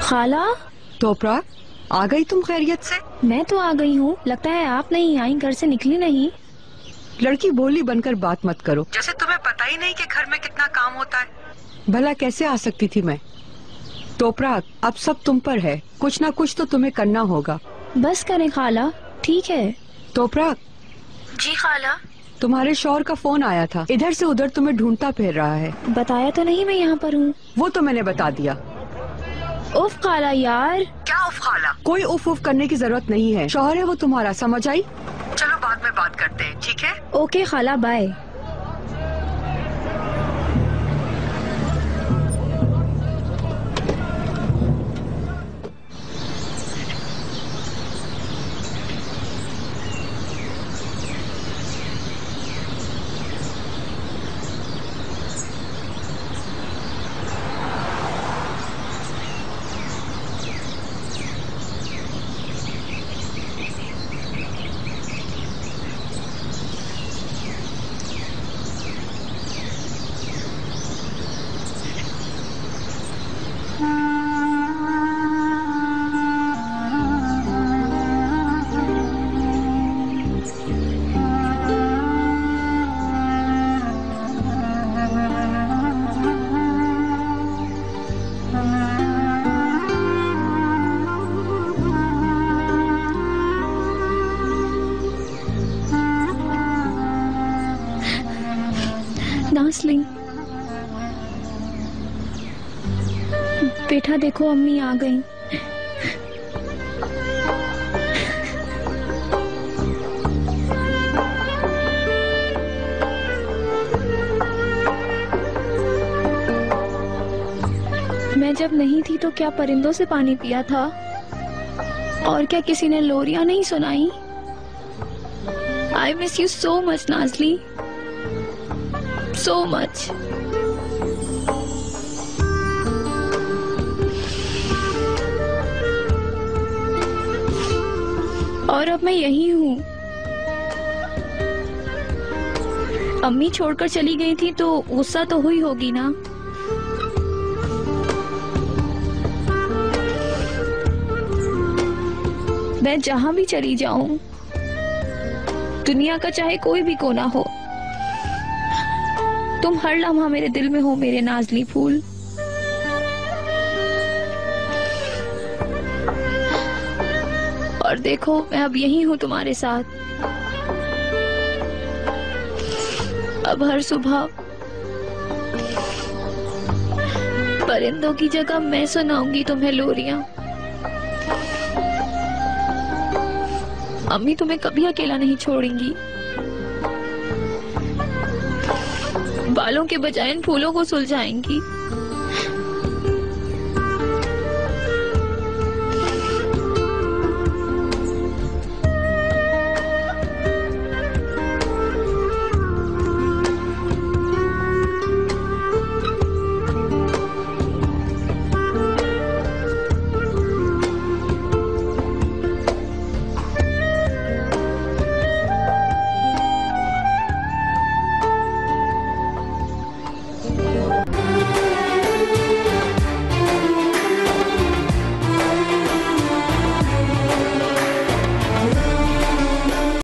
खाला। तोपरा, आ गई तुम खैरियत से? मैं तो आ गई हूँ, लगता है आप नहीं आई, घर से निकली नहीं। लड़की भोली बनकर बात मत करो, जैसे तुम्हें पता ही नहीं कि घर में कितना काम होता है। भला कैसे आ सकती थी मैं? तोपरा, अब सब तुम पर है, कुछ ना कुछ तो तुम्हें करना होगा। बस करें खाला, ठीक है। तोपरा। जी खाला। तुम्हारे शौहर का फोन आया था, इधर से उधर तुम्हें ढूंढता फिर रहा है। बताया तो नहीं मैं यहाँ पर हूँ। वो तो मैंने बता दिया। उफ खाला यार। क्या उफ खाला? कोई उफ उफ करने की जरूरत नहीं है, शौहर है वो तुम्हारा, समझ आई? चलो बाद में बात करते हैं, ठीक है? ओके खाला, बाय। नाज़ली, बेटा देखो अम्मी आ गई। मैं जब नहीं थी तो क्या परिंदों से पानी पिया था? और क्या किसी ने लोरियां नहीं सुनाई? I miss you so much Nazli, so much. और अब मैं यही हूँ। अम्मी छोड़कर चली गई थी तो गुस्सा तो हुई होगी ना? मैं जहां भी चली जाऊं, दुनिया का चाहे कोई भी कोना हो, तुम हर लम्हा मेरे दिल में हो, मेरे नाज़ली फूल। और देखो मैं अब यही हूँ तुम्हारे साथ। अब हर सुबह परिंदों की जगह मैं सुनाऊंगी तुम्हें लोरियां। अम्मी तुम्हें कभी अकेला नहीं छोड़ेंगी। बालों के बजाय इन फूलों को सुलझाएंगी।